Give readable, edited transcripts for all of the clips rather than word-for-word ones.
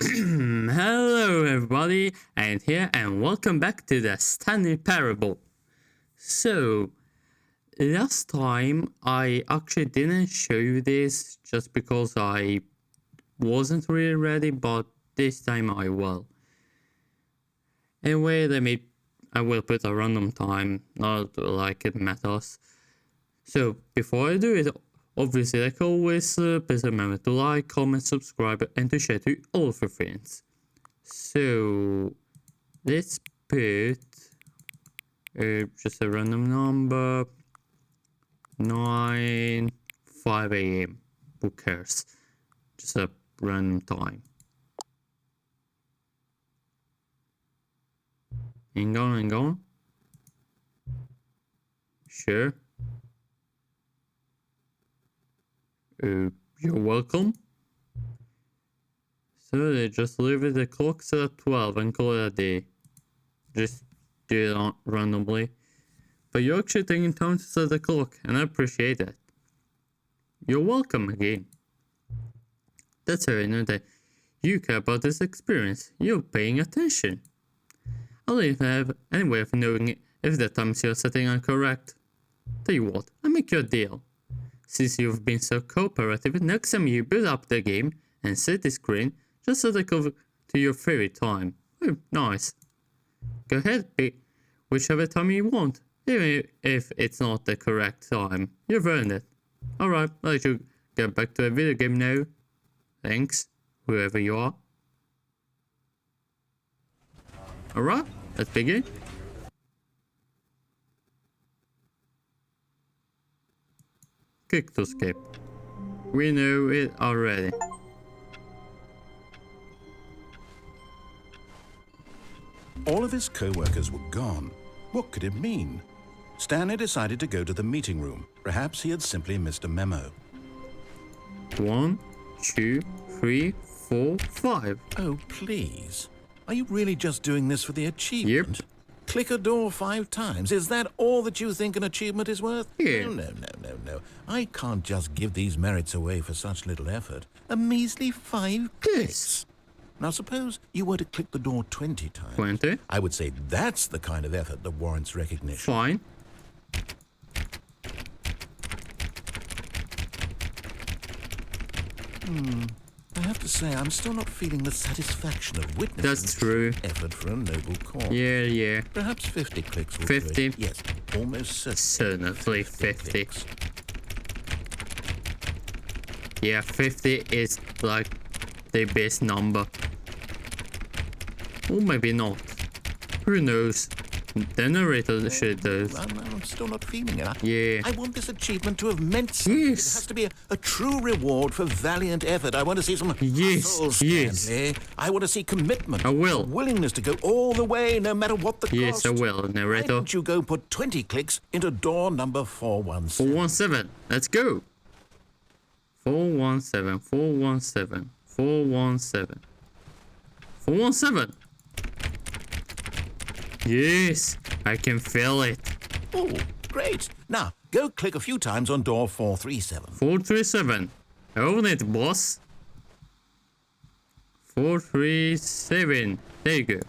Hello everybody, and welcome back to the Stanley parable. So, last time I actually didn't show you this just because I wasn't really ready, but this time I will. Anyway, I will put a random time, not like it matters. So, before I do it, obviously, like always, please remember to like, comment, subscribe, and to share to all of your friends. So, let's put just a random number, 5 a.m. Who cares? Just a random time. Hang on. Sure. You're welcome. So they just leave the clocks at 12 and call it a day. Just do it randomly. But you're actually taking time to set the clock, and I appreciate that. You're welcome again. That's how I know that you care about this experience. You're paying attention. I don't even have any way of knowing if the times you're setting are correct. Tell you what, I'll make you a deal. Since you've been so cooperative, next time you boot up the game and set the screen, just set the cover to your favorite time. Oh, nice. Go ahead, pick whichever time you want, even if it's not the correct time. You've earned it. Alright, I'll let you get back to the video game now. Thanks, whoever you are. Alright, let's begin. Click to skip. We know it already. All of his co-workers were gone. What could it mean? Stanley decided to go to the meeting room. Perhaps he had simply missed a memo. 1, 2, 3, 4, 5. Oh, please. Are you really just doing this for the achievement? Yep. Click a door 5 times. Is that all that you think an achievement is worth? Yeah. No. I can't just give these merits away for such little effort. A measly 5 clicks. Now, suppose you were to click the door 20 times. 20. I would say that's the kind of effort that warrants recognition. Fine. I have to say, I'm still not feeling the satisfaction of witnessing That's true. effort for a noble cause. Yeah. Perhaps 50 clicks will 50. do it. Yes, almost certainly. Certainly 50. Clicks. Yeah, 50 is like the best number. Or maybe not. Who knows? The narrator should do. I'm still not feeling it. Yeah. I want this achievement to have meant something. Yes. It has to be a true reward for valiant effort. I want to see some hustle, Yes. Stanley. I want to see commitment. I will. A willingness to go all the way, no matter what the Yes, cost. I will, Why narrator. don't you go put 20 clicks into door number 417? 417. Let's go. 417. 417. 417. 417. Yes, I can feel it. Oh, great. Now, go click a few times on door 437. 437. Own it, boss. 437. There you go.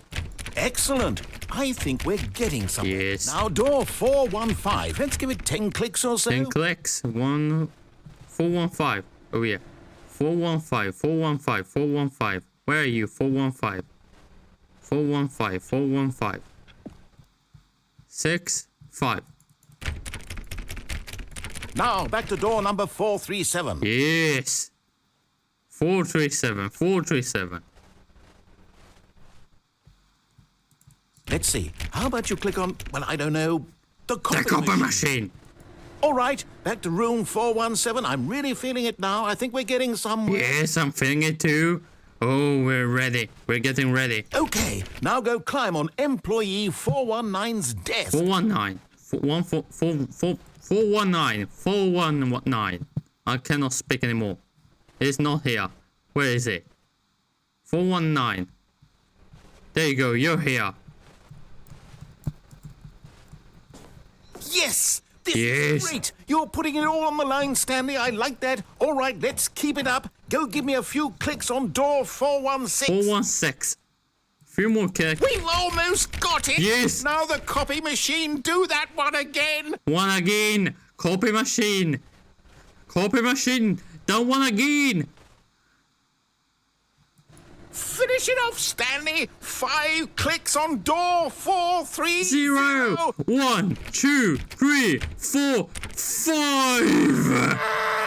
Excellent. I think we're getting somewhere. Yes. Now, door 415. Let's give it 10 clicks or so. 10 clicks. 415. Oh, yeah. 415. 415. 415. Where are you? 415. 415. 415. 6, 5. Now, back to door number 437. Yes. 437. 437. Let's see. How about you click on, well, I don't know, the The copy copper machine. All right, back to room 417. I'm really feeling it now. I think we're getting somewhere. Yes, I'm feeling it too. Oh, we're ready. We're getting ready. Okay, now go climb on employee 419's desk. 419. 419. 419. I cannot speak anymore. It's not here. Where is it? 419. There you go. You're here. Yes! This Yes. is great. You're putting it all on the line, Stanley. I like that. All right, let's keep it up. Go give me a few clicks on door 416. 416. Few more clicks. We've almost got it. Yes. Now the copy machine, do that one again. One again. Copy machine. Copy machine. Done one again. Finish it off, Stanley. 5 clicks on door 430. 0, 1, 2, 3, 4, 5.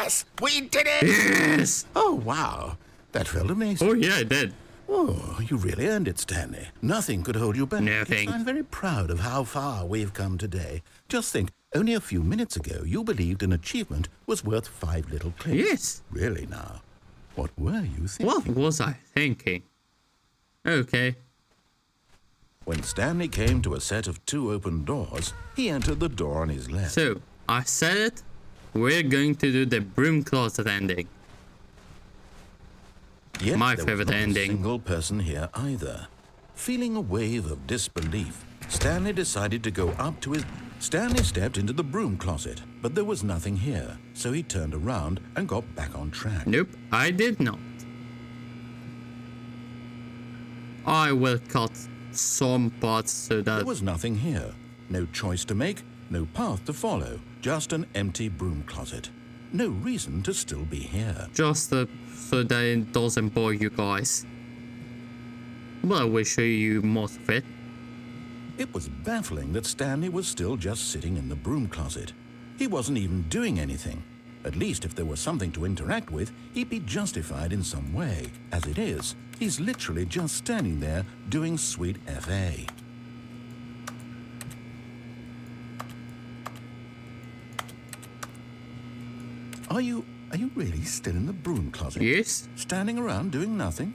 Yes, we did it. Yes. Oh, wow. That felt amazing. Oh yeah, I did. Oh, you really earned it, Stanley. Nothing could hold you back. Nothing. Yes, I'm very proud of how far we've come today. Just think, only a few minutes ago, you believed an achievement was worth 5 little clicks. Yes. Really now? What were you thinking? What was I thinking? Okay. When Stanley came to a set of 2 open doors, he entered the door on his left. So, I said it. We're going to do the broom closet ending. Yet My there favorite was not ending. a single person here either. Feeling a wave of disbelief, Stanley decided to go up to his... Stanley stepped into the broom closet, but there was nothing here, so he turned around and got back on track. Nope, I did not. I will cut some parts so that... There was nothing here. No choice to make, no path to follow, just an empty broom closet. No reason to still be here. Just so that it doesn't bore you guys. But I will show you most of it. It was baffling that Stanley was still just sitting in the broom closet. He wasn't even doing anything. At least if there was something to interact with, he'd be justified in some way. As it is, he's literally just standing there doing sweet FA. Are you really still in the broom closet? Yes? Standing around doing nothing?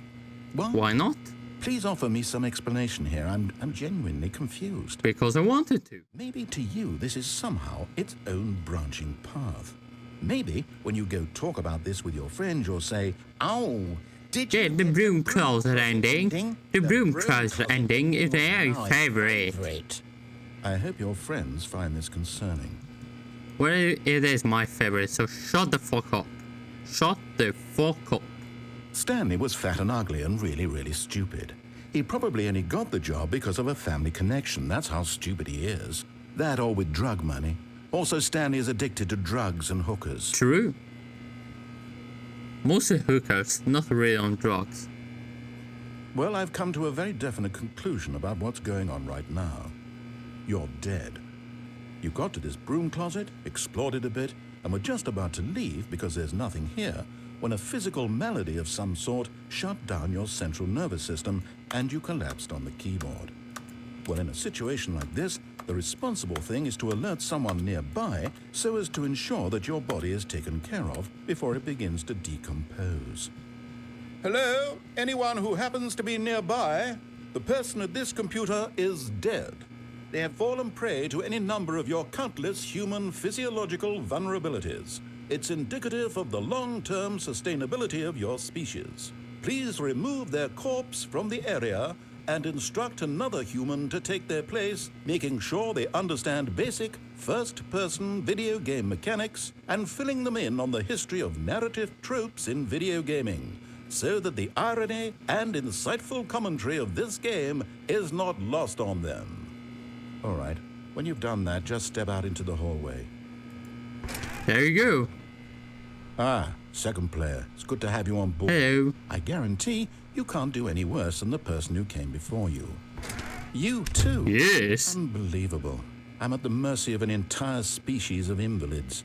Why not? Please offer me some explanation here. I'm genuinely confused. Because I wanted to. Maybe to you this is somehow its own branching path. Maybe when you go talk about this with your friends, you'll say, "Oh, did you Yeah, the get broom closet ending. The broom closet ending is my favorite. I hope your friends find this concerning. Well, it is my favorite, so shut the fuck up. Shut the fuck up. Stanley was fat and ugly and really stupid. He probably only got the job because of a family connection. That's how stupid he is. That or with drug money. Also, Stanley is addicted to drugs and hookers. True. Mostly hookers, not really on drugs. Well, I've come to a very definite conclusion about what's going on right now. You're dead. You got to this broom closet, explored it a bit, and were just about to leave because there's nothing here, when a physical malady of some sort shut down your central nervous system and you collapsed on the keyboard. Well, in a situation like this, the responsible thing is to alert someone nearby so as to ensure that your body is taken care of before it begins to decompose. Hello? Anyone who happens to be nearby? The person at this computer is dead. They have fallen prey to any number of your countless human physiological vulnerabilities. It's indicative of the long-term sustainability of your species. Please remove their corpse from the area and instruct another human to take their place, making sure they understand basic first-person video game mechanics and filling them in on the history of narrative tropes in video gaming, so that the irony and insightful commentary of this game is not lost on them. All right, when you've done that, just step out into the hallway. There you go. Ah, second player. It's good to have you on board. Hello. I guarantee you can't do any worse than the person who came before you. You too? Yes. Unbelievable. I'm at the mercy of an entire species of invalids.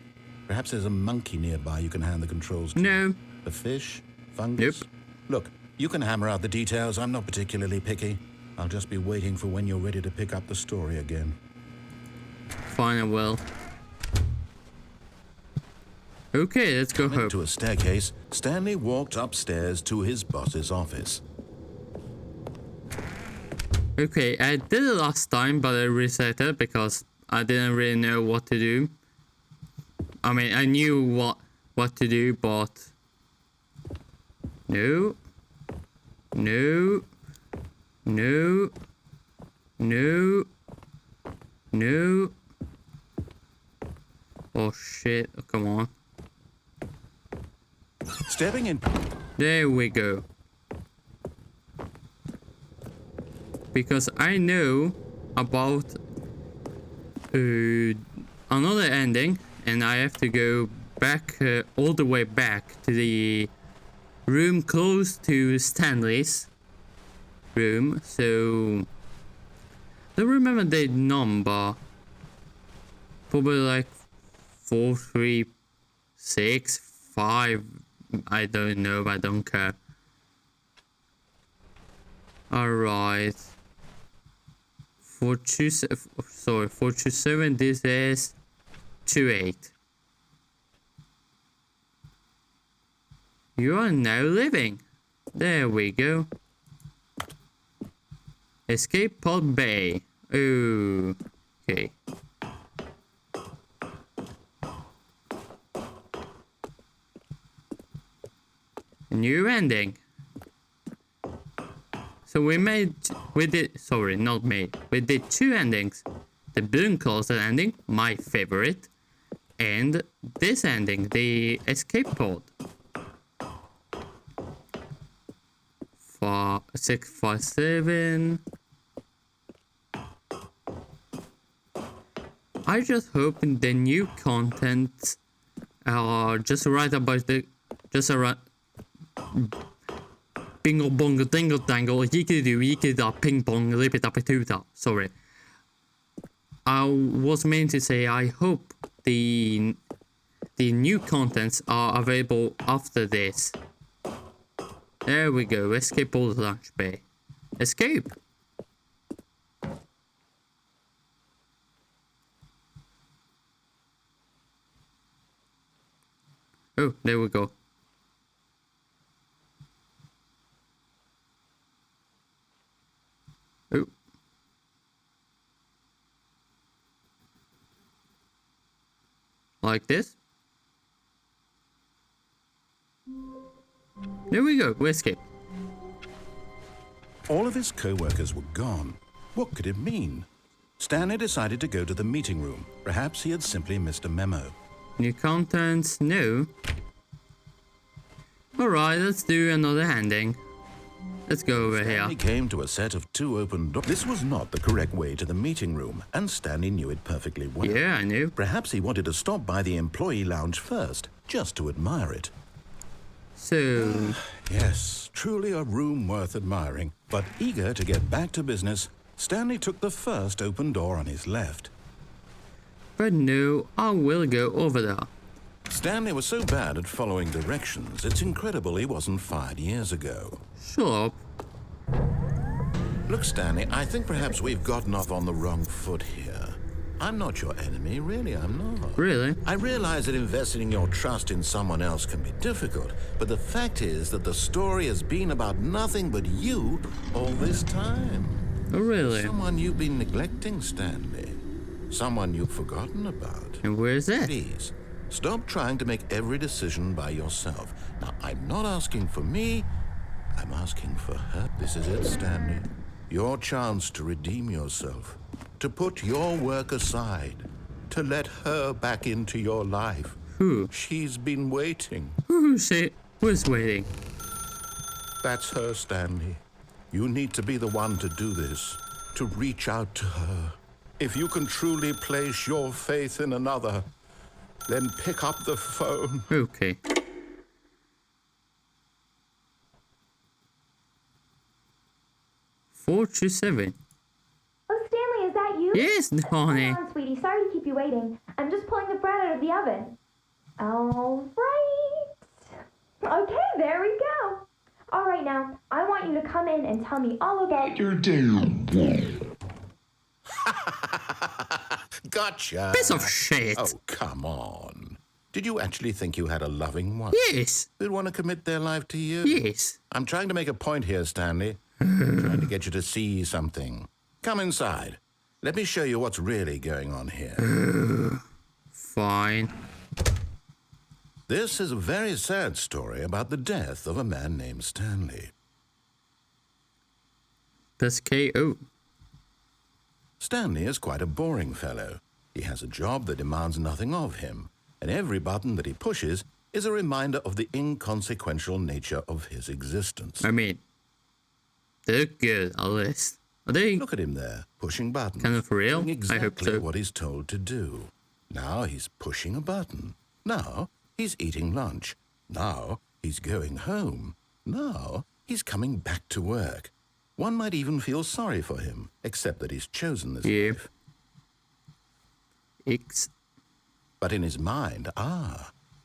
Perhaps there's a monkey nearby you can hand the controls to. No. A fish? Fungus? Nope. Look, you can hammer out the details. I'm not particularly picky. I'll just be waiting for when you're ready to pick up the story again. Fine, I will. Okay, let's go home. To a staircase, Stanley walked upstairs to his boss's office. Okay, I did it last time, but I reset it because I didn't really know what to do. I mean, I knew what to do, but... No. No. No. No. No. Oh shit, oh, come on. Stepping in. There we go. Because I know about another ending, and I have to go back all the way back to the room close to Stanley's room. So I don't remember the number. Probably like 4, 3, 6, 5. I don't know. I don't care. All right. 427. This is 28. You are now living. There we go. Escape pod bay. Oh, okay. New ending. So we did 2 endings. The Bloom Closet ending, my favorite, and this ending, the escape pod. 657. I just hope the new content are just right about around bingo bongo dingle dangle yikidoo ping pong lipidapituta. Sorry. I was meant to say I hope the new contents are available after this. There we go. Escape all the lunch bay. Escape. Oh, there we go. Oh. Like this. There we go. We escaped. All of his co-workers were gone. What could it mean? Stanley decided to go to the meeting room. Perhaps he had simply missed a memo. New contents? No. Alright, let's do another ending. Let's go over Stanley here. came to a set of 2 open doors. This was not the correct way to the meeting room, and Stanley knew it perfectly well. Yeah, I knew. Perhaps he wanted to stop by the employee lounge first, just to admire it. So, Yes, truly a room worth admiring. But eager to get back to business, Stanley took the first open door on his left. but no, I will go over there. Stanley was so bad at following directions, it's incredible he wasn't fired years ago. Shut up. Look, Stanley, I think perhaps we've gotten off on the wrong foot here. I'm not your enemy, really, I'm not. Really? I realize that investing your trust in someone else can be difficult, but the fact is that the story has been about nothing but you all this time. Oh, really? Someone you've been neglecting, Stanley. Someone you've forgotten about. And where is that? Please, stop trying to make every decision by yourself. Now, I'm not asking for me, I'm asking for her. This is it, Stanley. Your chance to redeem yourself. To put your work aside. To let her back into your life. Who? She's been waiting. Who's waiting? That's her, Stanley. You need to be the one to do this. To reach out to her. If you can truly place your faith in another, then pick up the phone. Okay. Four to 7. Oh, Stanley, is that you? Yes, honey. Hold on, sweetie. Sorry to keep you waiting. I'm just pulling the bread out of the oven. All right. Okay, there we go. All right, now, I want you to come in and tell me all about your day. Gotcha. Piece of shit. Oh, come on. Did you actually think you had a loving wife? Yes. Who'd want to commit their life to you? Yes. I'm trying to make a point here, Stanley. I'm trying to get you to see something. Come inside. Let me show you what's really going on here. Fine. This is a very sad story about the death of a man named Stanley. That's KO. Stanley is quite a boring fellow. He has a job that demands nothing of him, and every button that he pushes is a reminder of the inconsequential nature of his existence. I mean, they look good, at least. Are they Look at him there, pushing buttons. kind of real? Doing I hope exactly so. what he's told to do. Now he's pushing a button. Now he's eating lunch. Now he's going home. Now he's coming back to work. One might even feel sorry for him, except that he's chosen this life. But in his mind,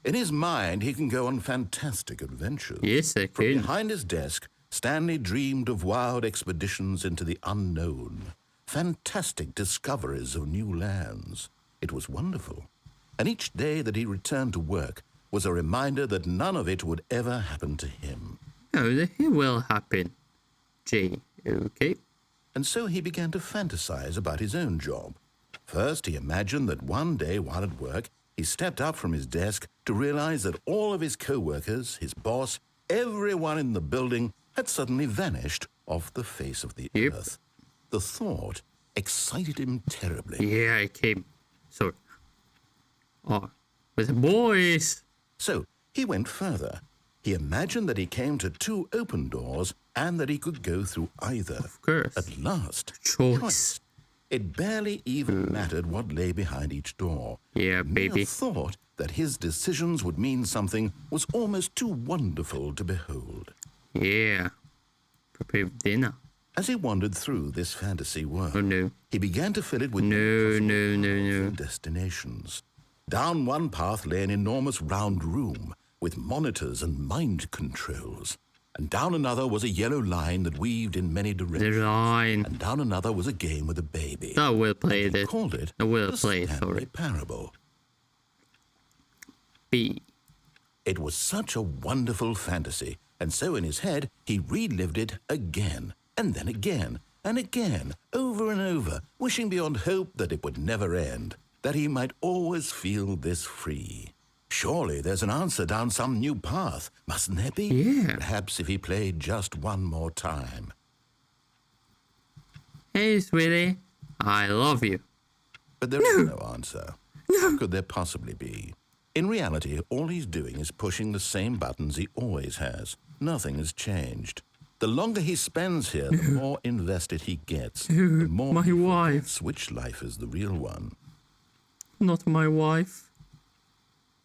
in his mind, he can go on fantastic adventures. Yes, I From can. behind his desk, Stanley dreamed of wild expeditions into the unknown, fantastic discoveries of new lands. It was wonderful. And each day that he returned to work was a reminder that none of it would ever happen to him. Oh, it will happen. J. Okay. And so he began to fantasize about his own job. First, he imagined that one day while at work, he stepped up from his desk to realize that all of his co-workers, his boss, everyone in the building had suddenly vanished off the face of the Yep. earth. The thought excited him terribly. Yeah, I came. Sorry. Oh, with the boys. So he went further. He imagined that he came to 2 open doors and that he could go through either. Of course. At last, Choice. It barely even mattered what lay behind each door. Yeah, The baby. mere thought that his decisions would mean something was almost too wonderful to behold. Yeah. Prepare dinner. As he wandered through this fantasy world, Oh, no. he began to fill it with No. destinations. Down one path lay an enormous round room with monitors and mind controls. And down another was a yellow line that weaved in many The directions. line. And down another was a game with a baby. I will play He it. called it I will the play it, Stanley sorry. Parable. B. It was such a wonderful fantasy, and so in his head he relived it again, and then again, and again, over and over, wishing beyond hope that it would never end, that he might always feel this free. Surely there's an answer down some new path, mustn't there be? Yeah. Perhaps if he played just one more time. Hey, sweetie. I love you. But there is no answer. How could there possibly be? In reality, all he's doing is pushing the same buttons he always has. Nothing has changed. The longer he spends here, the more invested he gets. The more My he wife. forgets which life is the real one. Not my wife.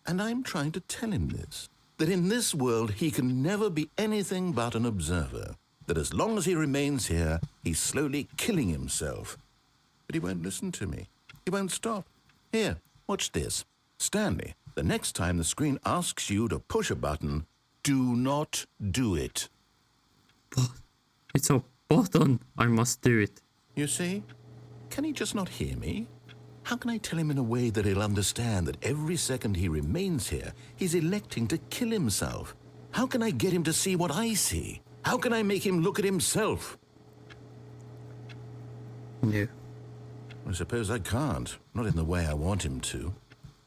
And I'm trying to tell him this, that in this world he can never be anything but an observer, that as long as he remains here, he's slowly killing himself. But he won't listen to me. He won't stop. Here, watch this. Stanley, the next time the screen asks you to push a button, do not do it. But it's a button. I must do it. You see? Can he just not hear me? How can I tell him in a way that he'll understand that every second he remains here, he's electing to kill himself? How can I get him to see what I see? How can I make him look at himself? No. I suppose I can't, not in the way I want him to.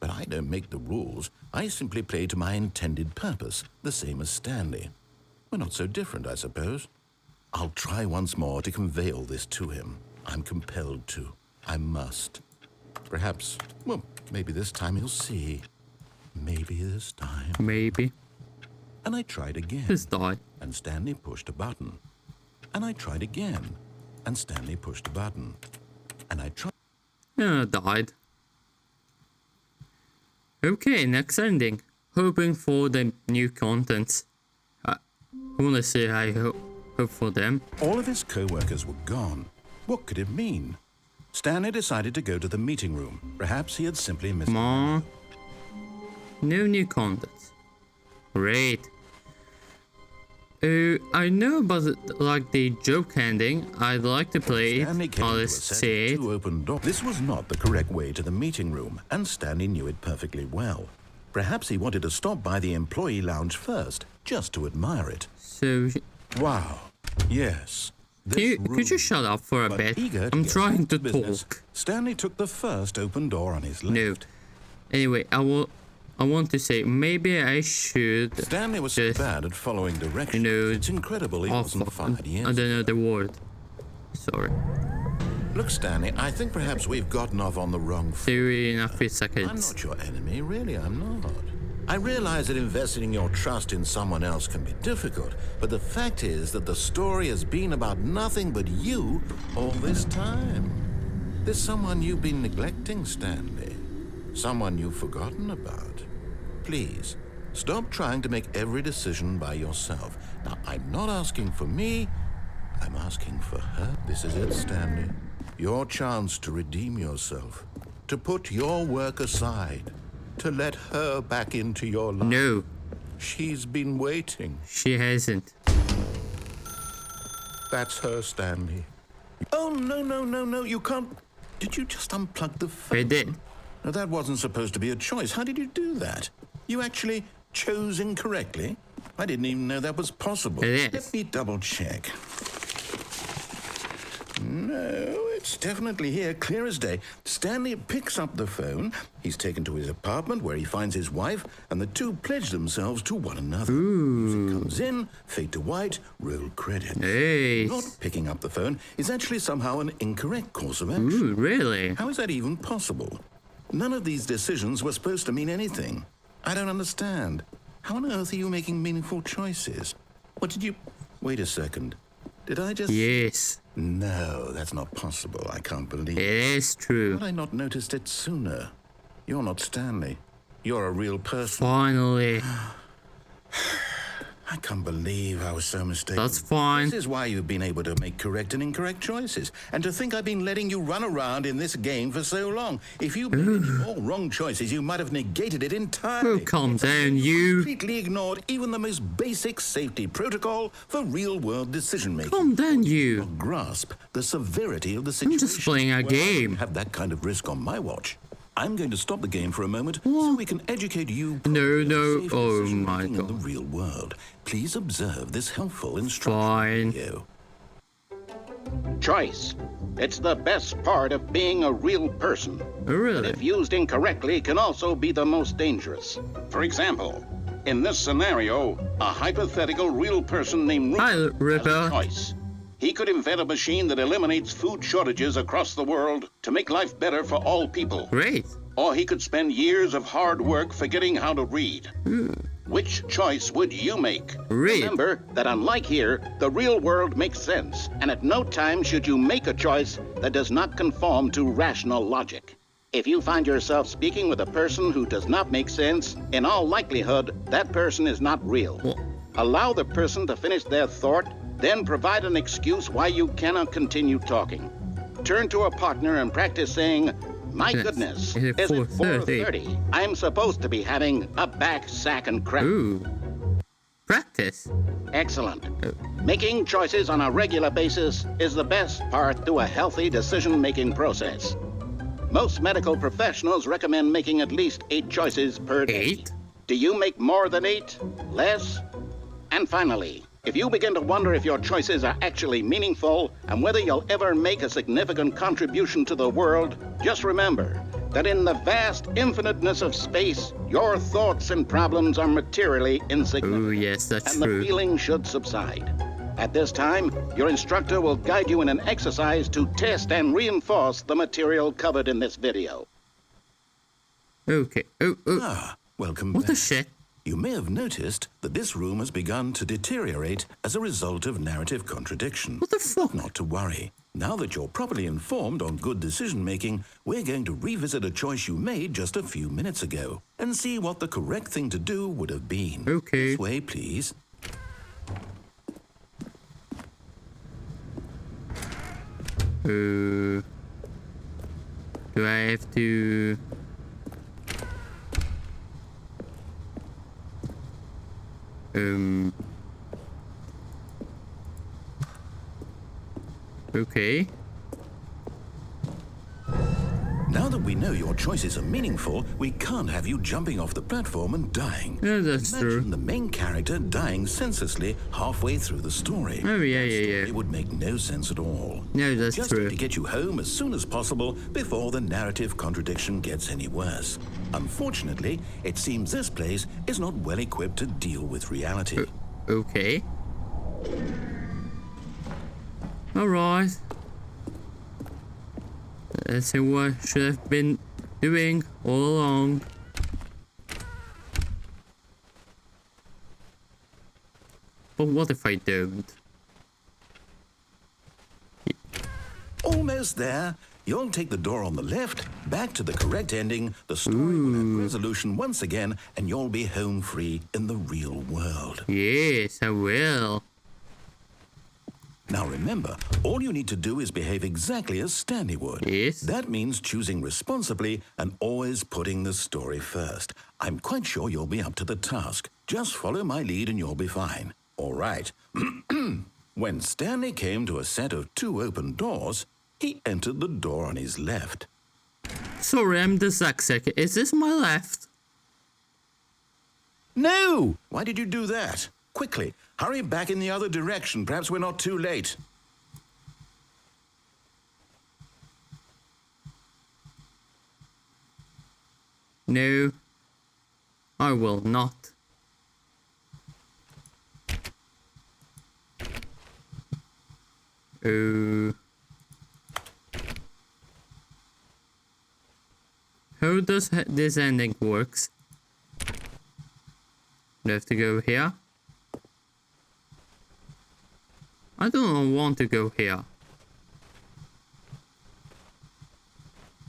But I don't make the rules. I simply play to my intended purpose, the same as Stanley. We're not so different, I suppose. I'll try once more to convey all this to him. I'm compelled to. I must. Perhaps, well, maybe this time he'll see. Maybe this time. Maybe. And I tried again. Just die. And Stanley pushed a button. And I tried again. And Stanley pushed a button. And I tried. Yeah, died. Okay, next ending. Hoping for the new contents. Honestly, I hope for them. All of his co-workers were gone. What could it mean? Stanley decided to go to the meeting room. Perhaps he had simply missed. Come on. No new contents. Great. I know about like the joke ending. I'd like to play Stanley it. came to a Let's set see of it. 2 open doors. This was not the correct way to the meeting room, and Stanley knew it perfectly well. Perhaps he wanted to stop by the employee lounge first, just to admire it. So, Wow. Yes. could you shut up for a bit? I'm get trying to business, talk. Stanley took the first open door on his left. No. Anyway, I want to say maybe I should. Stanley was so just, bad at following directions. you know, It's incredible he wasn't fired I years don't know the word. Sorry. Look, Stanley, I think perhaps we've gotten off on the wrong foot. 3.5 I'm seconds. not your enemy, really, I'm not. I realize that investing your trust in someone else can be difficult, but the fact is that the story has been about nothing but you all this time. There's someone you've been neglecting, Stanley. Someone you've forgotten about. Please, stop trying to make every decision by yourself. Now, I'm not asking for me, I'm asking for her. This is it, Stanley. Your chance to redeem yourself. To put your work aside. To let her back into your life. No, She's been waiting. she hasn't. That's her, Stanley. Oh, no, you can't. Did you just unplug the phone? I did. Now, that wasn't supposed to be a choice. How did you do that? You actually chose incorrectly? I didn't even know that was possible. It is. Let me double check. No, it's definitely here, clear as day. Stanley picks up the phone. He's taken to his apartment where he finds his wife, and the two pledge themselves to one another. Music comes in, fade to white, roll credits. Hey. Not picking up the phone is actually somehow an incorrect course of action. Ooh, really? How is that even possible? None of these decisions were supposed to mean anything. I don't understand. How on earth are you making meaningful choices? What did you... Wait a second. Did I just... Yes, No, that's not possible. I can't believe it is true. Had I not noticed it sooner? You're not Stanley. You're a real person. Finally. I can't believe I was so mistaken. That's fine. This is why you've been able to make correct and incorrect choices. And to think I've been letting you run around in this game for so long. If you made any more wrong choices, you might have negated it entirely. Oh, calm down, you. Completely ignored even the most basic safety protocol for real-world decision-making. Calm down, you. Grasp the severity of the situation. just playing a Well, I game. wouldn't have that kind of risk on my watch. I'm going to stop the game for a moment so we can educate you. No, no. Safe Oh decision my making in the God. real world. Please observe this helpful instruction Fine. video. Choice. It's the best part of being a real person. Oh, But really? if used incorrectly, can also be the most dangerous. For example, in this scenario, a hypothetical real person named Hi, Rupert has a Ripper. choice. He could invent a machine that eliminates food shortages across the world to make life better for all people. Great. Or he could spend years of hard work forgetting how to read. Which choice would you make? Read. Remember that unlike here, the real world makes sense, and at no time should you make a choice that does not conform to rational logic. If you find yourself speaking with a person who does not make sense, in all likelihood, that person is not real. Well- Allow the person to finish their thought, then provide an excuse why you cannot continue talking. Turn to a partner and practice saying, "My Yes. goodness, Is it is it 4:30? 4:30? I'm supposed to be having a back, sack, and crack." Ooh. Practice. Excellent. Oh. Making choices on a regular basis is the best part to a healthy decision-making process. Most medical professionals recommend making at least 8 choices per day. 8? Do you make more than 8? Less? And finally, if you begin to wonder if your choices are actually meaningful and whether you'll ever make a significant contribution to the world, just remember that in the vast infiniteness of space, your thoughts and problems are materially insignificant. Ooh, yes, that's And the true. feeling should subside. At this time, your instructor will guide you in an exercise to test and reinforce the material covered in this video. Okay. Oh. Ah, welcome What back. the shit? You may have noticed that this room has begun to deteriorate as a result of narrative contradiction. What the fuck? Not to worry. Now that you're properly informed on good decision-making, we're going to revisit a choice you made just a few minutes ago and see what the correct thing to do would have been. Okay. This way, please. Do I have to... Okay. Now that we know your choices are meaningful, we can't have you jumping off the platform and dying. Yeah, that's Imagine true. the main character dying senselessly halfway through the story. Oh, yeah. It would make no sense at all. No, that's Just true. to get you home as soon as possible before the narrative contradiction gets any worse. Unfortunately, it seems this place is not well equipped to deal with reality. Okay. Alright. Let's see what I should have been doing all along. But what if I don't? Almost there. You'll take the door on the left, back to the correct ending, the story will have resolution once again, and you'll be home free in the real world. Yes, I will. Now remember, all you need to do is behave exactly as Stanley would. Yes. That means choosing responsibly and always putting the story first. I'm quite sure you'll be up to the task. Just follow my lead and you'll be fine. All right. When Stanley came to a set of 2 open doors, he entered the door on his left. Sorry, I'm dyslexic. Is this my left? No! Why did you do that? Quickly, hurry back in the other direction. Perhaps we're not too late. No, I will not. Oh. How does this ending works? Do I have to go here? I don't want to go here.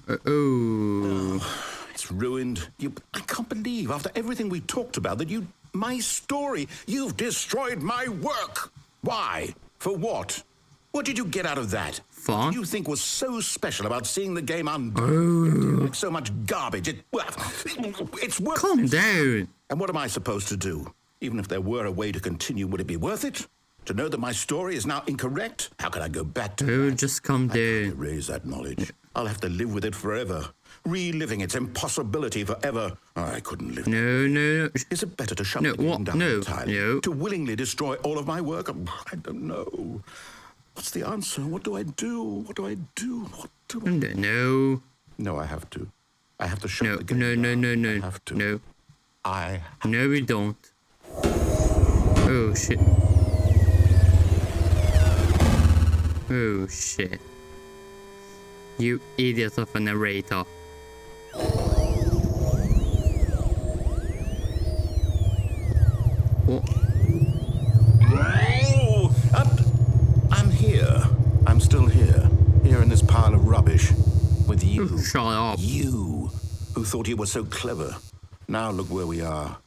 It's ruined. I can't believe, after everything we talked about, that my story, you've destroyed my work. Why? For what? What did you get out of that? Fun. What did you think was so special about seeing the game undone? Like so much garbage. It's worth Calm it. down. And what am I supposed to do? Even if there were a way to continue, would it be worth it? To know that my story is now incorrect? How can I go back to Oh, that? just calm I can't down. erase that knowledge. I'll have to live with it forever. Reliving its impossibility forever. I couldn't live. No. Is it better to shut No, the game what? down No, entirely? no. To willingly destroy all of my work? I don't know. What's the answer? What do I do? What do I do? What do I... No. No, I have to. I have to shut No, the game down. no. I have to. No. I... No, we don't. Oh, shit. Oh, shit. You idiot of a narrator. What? Oh, I'm here. I'm still here. Here in this pile of rubbish. With you. Shut up. You, who thought you were so clever. Now look where we are.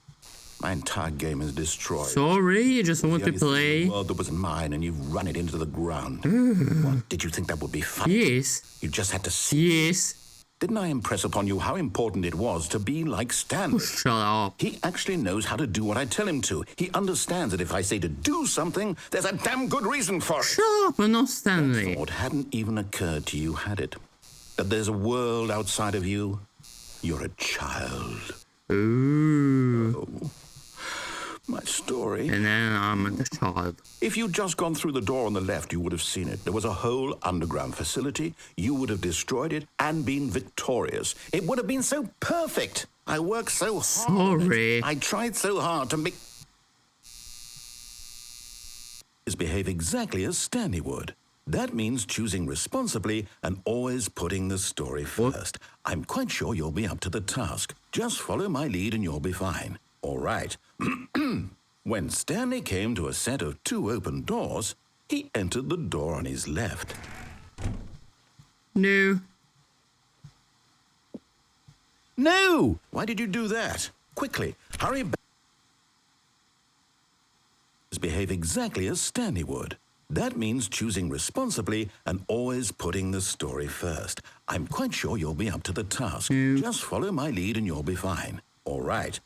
My entire game is destroyed. Sorry, you just want The to only thing in play. the world that was mine, and you've run it into the ground. What? Did you think that would be fun? Yes. You just had to see. Yes. Didn't I impress upon you how important it was to be like Stanley? Shut up. He actually knows how to do what I tell him to. He understands that if I say to do something, there's a damn good reason for it. Shut up, I'm not Stanley. Thought hadn't even occurred to you, had it? That there's a world outside of you? You're a child. Ooh. Oh. My story. And then I'm the child. If you'd just gone through the door on the left, you would have seen it. There was a whole underground facility. You would have destroyed it and been victorious. It would have been so perfect. I worked so hard. Sorry. I tried so hard to make... behave exactly as Stanley would. That means choosing responsibly and always putting the story first. I'm quite sure you'll be up to the task. Just follow my lead and you'll be fine. All right. When Stanley came to a set of 2 open doors, he entered the door on his left. No. No! Why did you do that? Quickly, hurry back. Behave exactly as Stanley would. That means choosing responsibly and always putting the story first. I'm quite sure you'll be up to the task. Just follow my lead and you'll be fine. All right.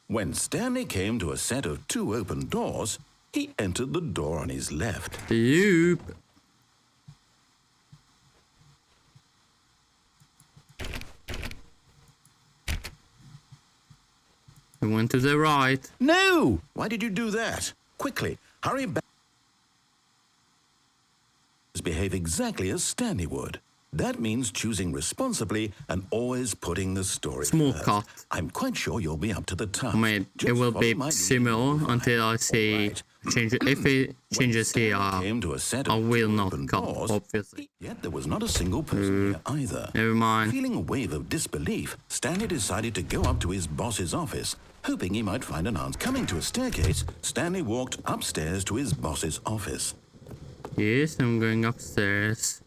When Stanley came to a set of 2 open doors, he entered the door on his left. Yup. I went to the right. No! Why did you do that? Quickly, hurry back. Behave exactly as Stanley would. That means choosing responsibly and always putting the story Small first. cut. I'm quite sure you'll be up to the task. I mean, it Just will follow be my lead. similar until I see All right. If it changes here, Came to a set I of will two not open come, doors, obviously. Yet there was not a single person here either. Never mind. Feeling a wave of disbelief, Stanley decided to go up to his boss's office, hoping he might find an answer. Coming to a staircase, Stanley walked upstairs to his boss's office. Yes, I'm going upstairs.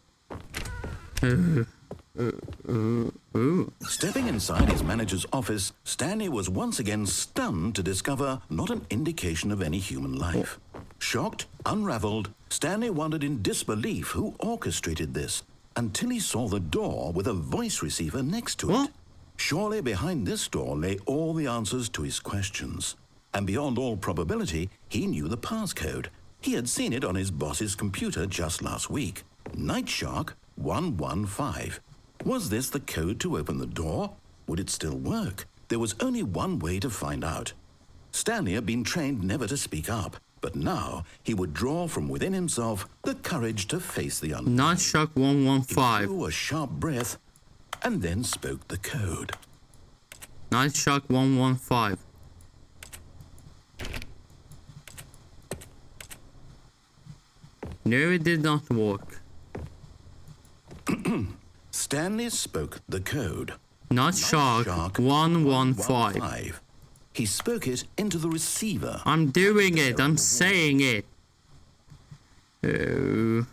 Stepping inside his manager's office, Stanley was once again stunned to discover not an indication of any human life. Shocked, unraveled, Stanley wondered in disbelief who orchestrated this, until he saw the door with a voice receiver next to What? it. Surely behind this door lay all the answers to his questions. And beyond all probability, he knew the passcode. He had seen it on his boss's computer just last week. Nightshark 115. Was this the code to open the door? Would it still work? There was only one way to find out. Stanley had been trained never to speak up, but now he would draw from within himself the courage to face the unknown. Nightshark He 115. drew a sharp breath and then spoke the code. Nightshark 115. No, it did not work. Stanley spoke the code. Nightshark 115. 115. He spoke it into the receiver. I'm doing it. I'm saying it. Oh.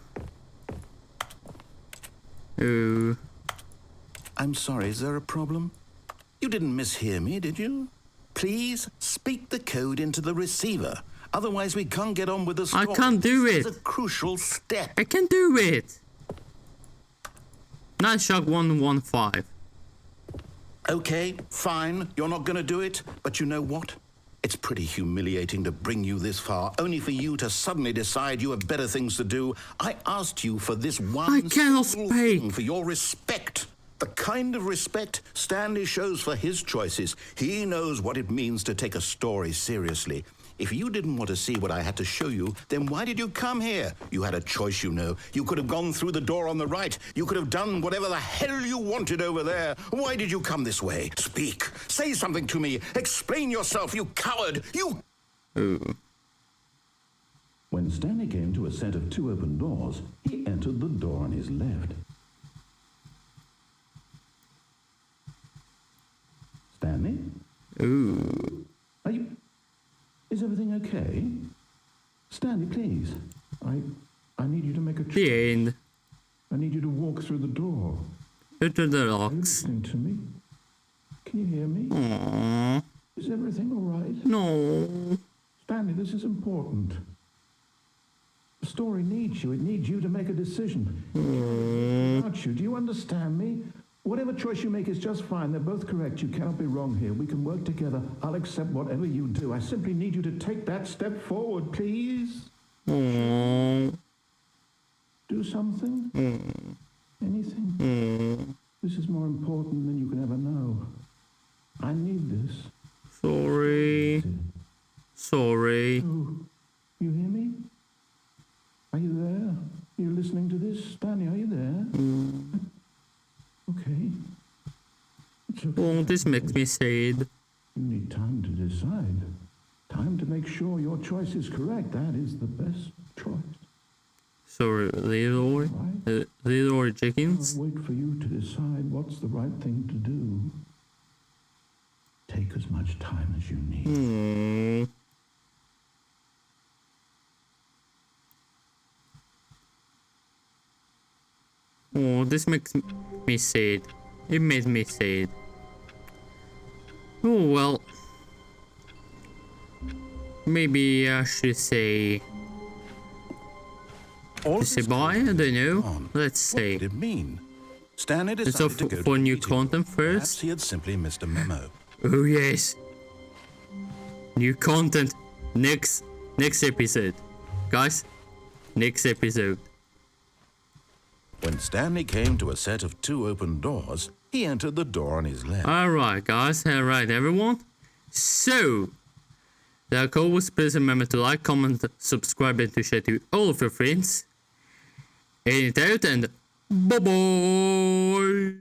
Oh. I'm sorry, is there a problem? You didn't mishear me, did you? Please speak the code into the receiver. Otherwise, we can't get on with the story. I can't do it. It's a crucial step. I can do it. Nightshark 115. Okay, fine. You're not going to do it. But you know what? It's pretty humiliating to bring you this far, only for you to suddenly decide you have better things to do. I asked you for this one I cannot single speak. thing, for your respect. The kind of respect Stanley shows for his choices. He knows what it means to take a story seriously. If you didn't want to see what I had to show you, then why did you come here? You had a choice, you know. You could have gone through the door on the right. You could have done whatever the hell you wanted over there. Why did you come this way? Speak. Say something to me. Explain yourself, you coward. You... Oh. When Stanley came to a set of two open doors, he entered the door on his left. Stanley? Ooh. Are you... Is everything okay? Stanley, please. I need you to make a choice. The end. I need you to walk through the door. Enter the Are you locks. listening to me? Can you hear me? Aww. Is everything all right? No. Stanley, this is important. The story needs you. It needs you to make a decision. Without you, do you understand me? Whatever choice you make is just fine. They're both correct. You cannot be wrong here. We can work together. I'll accept whatever you do. I simply need you to take that step forward, please. Aww. Do something? Anything? This is more important than you can ever know. I need this. Sorry. Sorry. Oh, you hear me? Are you there? You're listening to this? Stanley, are you there? Okay. It's okay. Oh, this makes me sad. You need time to decide. Time to make sure your choice is correct. That is the best choice. Sorry, Leroy. Leroy Jenkins. I'll wait for you to decide what's the right thing to do. Take as much time as you need. Oh, this makes me sad. It made me sad. Oh well. Maybe I should say bye. I don't know. Let's What see. did it mean? Stanley Let's go decided to go for to new the meeting. content Perhaps first. he had simply missed a memo. Oh yes. New content. Next episode. Guys, next episode. When Stanley came to a set of two open doors, he entered the door on his left. Alright guys, alright everyone. So, like always, please remember to like, comment, subscribe and to share to all of your friends. And out and bye bye.